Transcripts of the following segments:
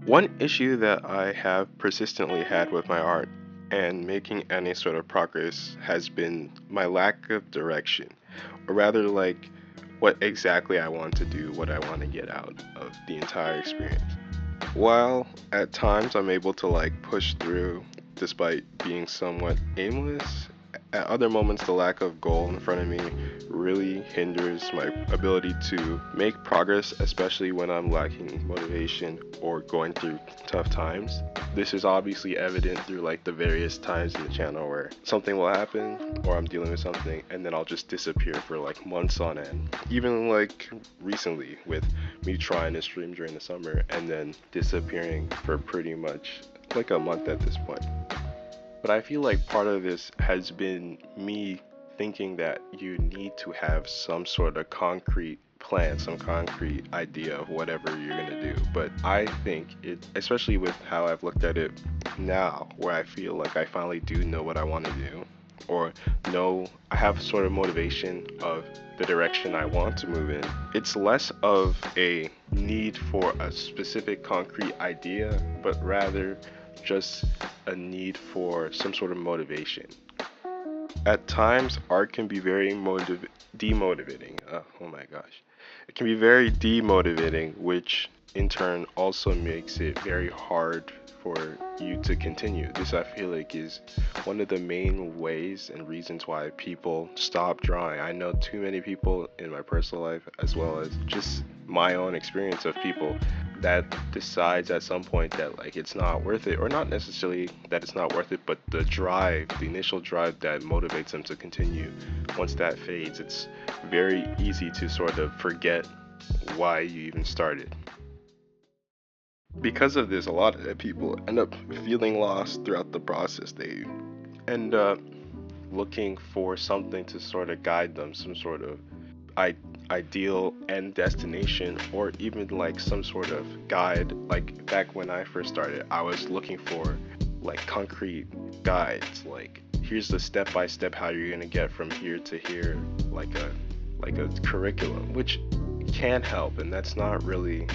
One issue that I have persistently had with my art and making any sort of progress has been my lack of direction, or rather, like what exactly I want to do, what I want to get out of the entire experience. While at times I'm able to like push through despite being somewhat aimless, at other moments the lack of goal in front of me really hinders my ability to make progress, especially when I'm lacking motivation or going through tough times. This is obviously evident through like the various times in the channel where something will happen or I'm dealing with something and then I'll just disappear for like months on end. Even like recently with me trying to stream during the summer and then disappearing for pretty much like a month at this point. But I feel like part of this has been me thinking that you need to have some sort of concrete plan, some concrete idea of whatever you're gonna do. But I think it, especially with how I've looked at it now, where I feel like I finally do know what I want to do, or know I have sort of motivation of the direction I want to move in. It's less of a need for a specific concrete idea, but rather just a need for some sort of motivation. At times, art can be very demotivating. Oh my gosh. It can be very demotivating, which in turn also makes it very hard for you to continue. This, I feel like, is one of the main ways and reasons why people stop drawing. I know too many people in my personal life, as well as just my own experience of people that decides at some point that like it's not worth it, or not necessarily that it's not worth it, but the drive, the initial drive that motivates them to continue, once that fades, it's very easy to sort of forget why you even started. Because of this, a lot of people end up feeling lost throughout the process. They end up looking for something to sort of guide them, some sort of I- ideal end destination, or even like some sort of guide. Like back when I first started, I was looking for like concrete guides, like here's the step by step how you're gonna get from here to here, like a curriculum, which can help, and that's not really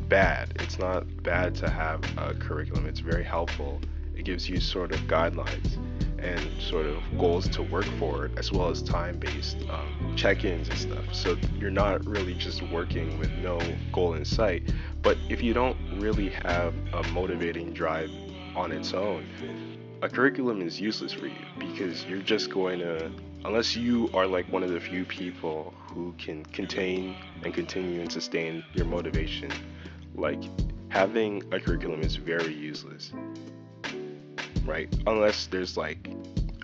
bad. It's not bad to have a curriculum. It's very helpful. It gives you sort of guidelines and sort of goals to work for, as well as time-based check-ins and stuff. So you're not really just working with no goal in sight. But if you don't really have a motivating drive on its own, a curriculum is useless for you because you're just going to, unless you are like one of the few people who can contain and continue and sustain your motivation, like having a curriculum is very useless, right? Unless there's like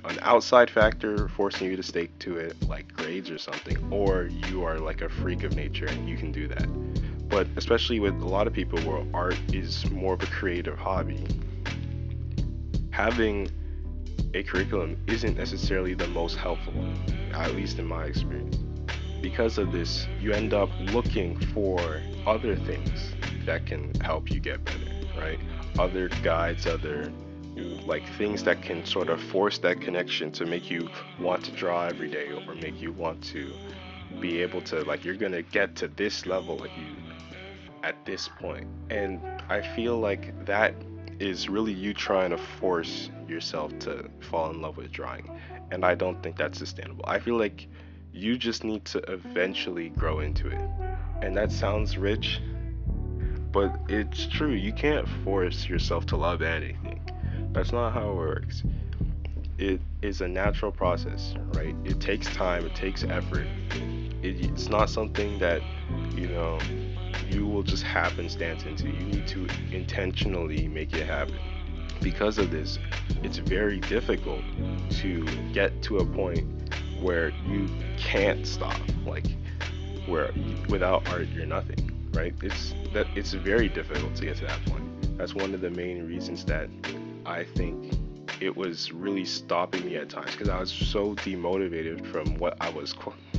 an outside factor forcing you to stick to it, like grades or something, or you are like a freak of nature and you can do that. But especially with a lot of people where art is more of a creative hobby, having a curriculum isn't necessarily the most helpful, at least in my experience. Because of this, you end up looking for other things that can help you get better, right? Other guides, other like things that can sort of force that connection to make you want to draw every day, or make you want to be able to like you're gonna get to this level like you at this point. And I feel like that is really you trying to force yourself to fall in love with drawing. And I don't think that's sustainable. I feel like you just need to eventually grow into it. And that sounds rich, but it's true. You can't force yourself to love anything. That's not how it works. It is a natural process, right? It takes time, it takes effort. It's not something that, you know, you will just happenstance into. You need to intentionally make it happen. Because of this, it's very difficult to get to a point where you can't stop, like where without art you're nothing, right? It's very difficult to get to that point. That's one of the main reasons that I think it was really stopping me at times, because I was so demotivated from what I was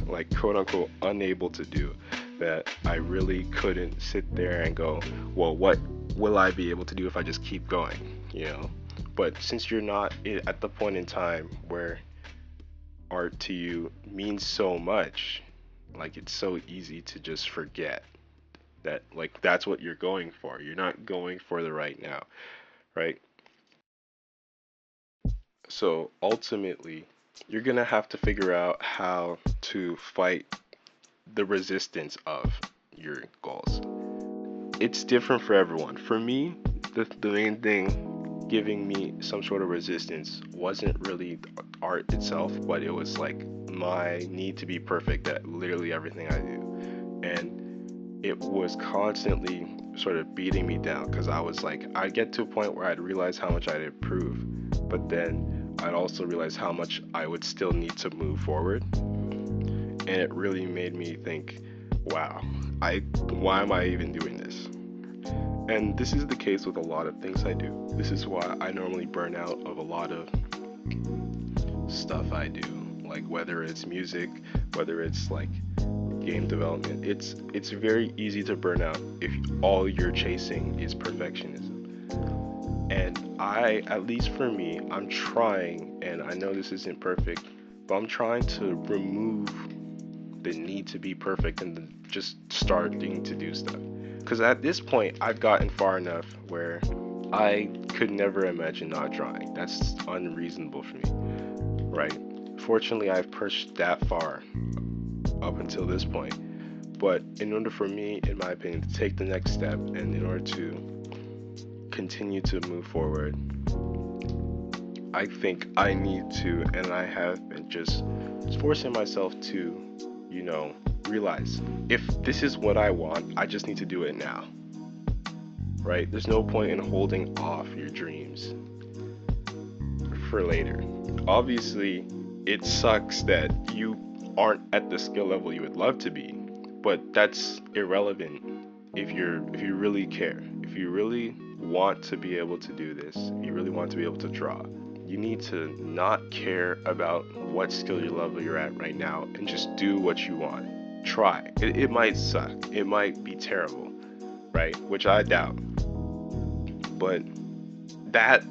like quote unquote unable to do, that I really couldn't sit there and go, well, what will I be able to do if I just keep going, you know? But since you're not at the point in time where art to you means so much, like it's so easy to just forget. that like that's what you're going for. You're not going for the right now, right? So ultimately, you're gonna have to figure out how to fight the resistance of your goals. It's different for everyone. For me, the main thing giving me some sort of resistance wasn't really art itself, but it was like my need to be perfect at literally everything I do. And it was constantly sort of beating me down because I was like, I'd get to a point where I'd realize how much I'd improve, but then I'd also realize how much I would still need to move forward. And it really made me think, wow, why am I even doing this? And this is the case with a lot of things I do. This is why I normally burn out of a lot of stuff I do. Like whether it's music, whether it's like game development. It's very easy to burn out if all you're chasing is perfectionism. And at least for me, I'm trying, and I know this isn't perfect, but I'm trying to remove the need to be perfect and just starting to do stuff. Because at this point, I've gotten far enough where I could never imagine not drawing. That's unreasonable for me, right? Fortunately, I've pushed that far up until this point. But in order for me, in my opinion, to take the next step and in order to continue to move forward, I think I need to, and I have been just forcing myself to, realize if this is what I want, I just need to do it now, right? There's no point in holding off your dreams for later. Obviously, it sucks that you aren't at the skill level you would love to be, but that's irrelevant if you really care. If you really want to be able to do this, you really want to be able to draw. You need to not care about what skill level you're at right now and just do what you want. Try. It might suck. It might be terrible, right? Which I doubt. But that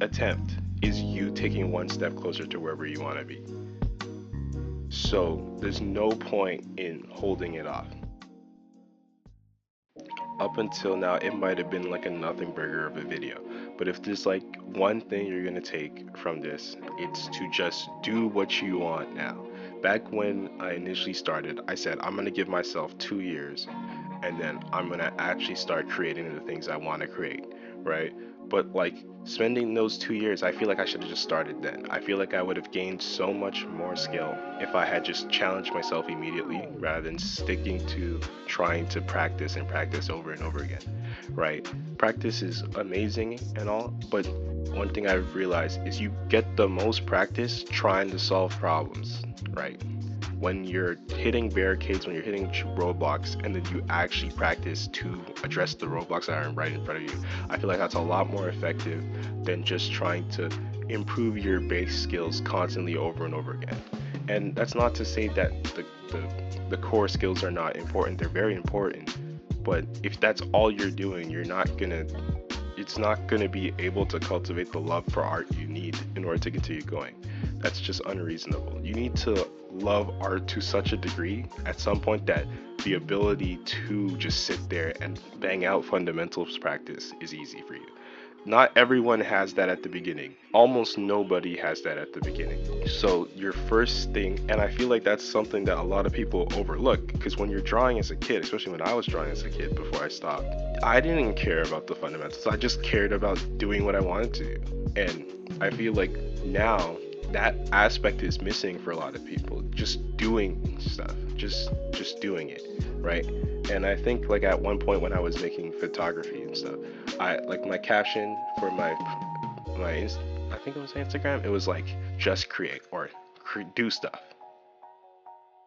attempt is you taking one step closer to wherever you want to be. So there's no point in holding it off. Up until now, it might have been like a nothing burger of a video. But if there's like one thing you're gonna take from this, it's to just do what you want now. Back when I initially started, I said I'm gonna give myself 2 years and then I'm gonna actually start creating the things I wanna create, right? But like spending those 2 years, I feel like I should have just started then. I feel like I would have gained so much more skill if I had just challenged myself immediately rather than sticking to trying to practice and practice over and over again, right? Practice is amazing and all, but one thing I've realized is you get the most practice trying to solve problems, right? When you're hitting barricades, when you're hitting roadblocks, and then you actually practice to address the roadblocks that are right in front of you, I feel like that's a lot more effective than just trying to improve your base skills constantly over and over again. And that's not to say that the core skills are not important, they're very important. But if that's all you're doing, it's not gonna be able to cultivate the love for art you need in order to continue going. That's just unreasonable. You need to love art to such a degree at some point that the ability to just sit there and bang out fundamentals practice is easy for you. Not everyone has that at the beginning. Almost nobody has that at the beginning. So your first thing, and I feel like that's something that a lot of people overlook, because when you're drawing as a kid, especially when I was drawing as a kid before I stopped, I didn't care about the fundamentals. I just cared about doing what I wanted to do. And I feel like now that aspect is missing for a lot of people. Just doing stuff, just doing it, right? And I think like at one point when I was making photography and stuff, I like my caption for I think it was Instagram. It was like just create or do stuff,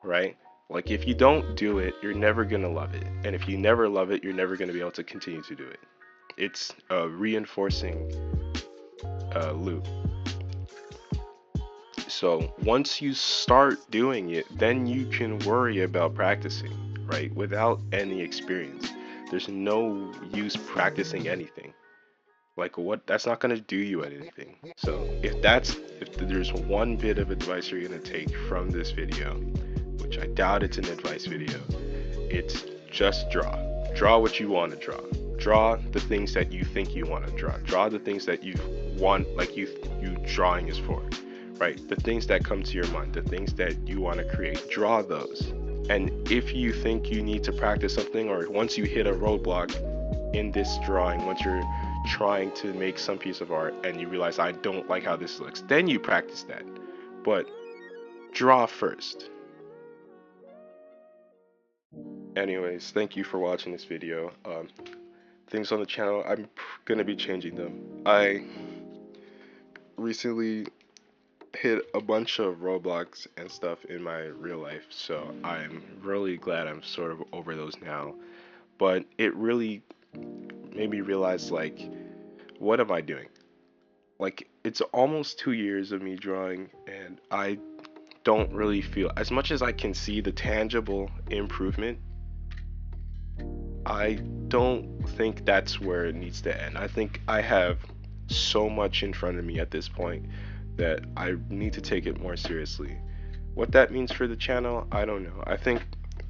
right? Like if you don't do it, you're never gonna love it, and if you never love it, you're never gonna be able to continue to do it. It's a reinforcing loop. So once you start doing it, then you can worry about practicing, right? Without any experience, there's no use practicing anything. Like what? That's not gonna do you anything. So if there's one bit of advice you're gonna take from this video, which I doubt it's an advice video, it's just draw. Draw what you want to draw. Draw the things that you think you want to draw. Draw the things that you want, like you drawing is for, right? The things that come to your mind, the things that you want to create. Draw those. And if you think you need to practice something, or once you hit a roadblock in this drawing, once you're trying to make some piece of art and you realize I don't like how this looks, then you practice that. But draw first. Anyways, thank you for watching this video. Things on the channel, I'm gonna be changing them. I recently hit a bunch of roadblocks and stuff in my real life, so I'm really glad I'm sort of over those now. But it really made me realize, like, what am I doing? Like, it's almost 2 years of me drawing, and I don't really feel, as much as I can see the tangible improvement, I don't think that's where it needs to end. I think I have so much in front of me at this point that I need to take it more seriously. What that means for the channel, I don't know. I think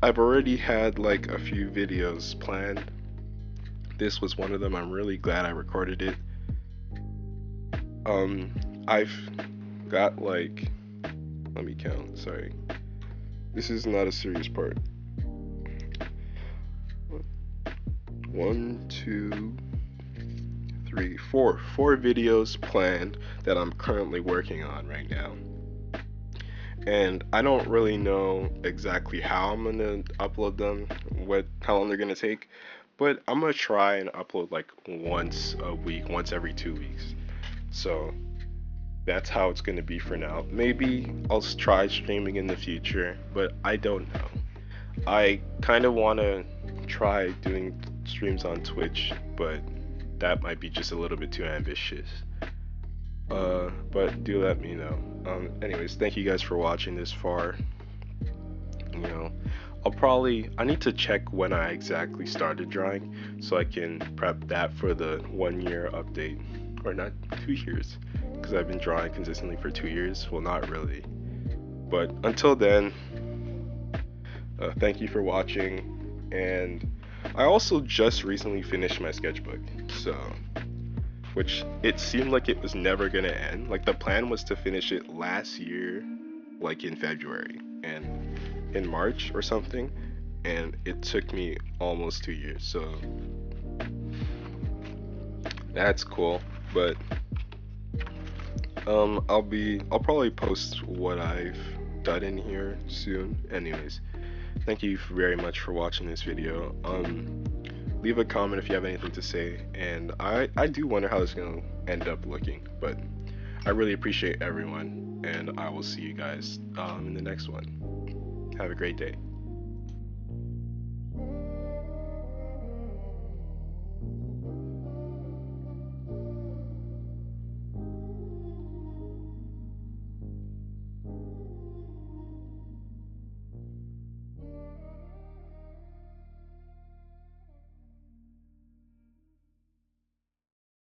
I've already had like a few videos planned. This was one of them. I'm really glad I recorded it. I've got like, let me count, sorry. This is not a serious part. 1, 2, 3, 4 videos planned that I'm currently working on right now. And I don't really know exactly how I'm gonna upload them, how long they're gonna take, but I'm gonna try and upload like once a week, once every 2 weeks. So that's how it's gonna be for now. Maybe I'll try streaming in the future, but I don't know. I kind of want to try doing streams on Twitch, but that might be just a little bit too ambitious. But do let me know. Anyways, thank you guys for watching this far. You know, I need to check when I exactly started drawing so I can prep that for the 1 year update. Or not 2 years, because I've been drawing consistently for 2 years. Well, not really. But until then, thank you for watching. And I also just recently finished my sketchbook, so, which it seemed like it was never gonna end. Like, the plan was to finish it last year, like in February and in March or something, and it took me almost 2 years, so that's cool. But I'll probably post what I've done in here soon. Anyways, thank you very much for watching this video. Leave a comment if you have anything to say, and I do wonder how it's gonna end up looking, but I really appreciate everyone, and I will see you guys in the next one. Have a great day.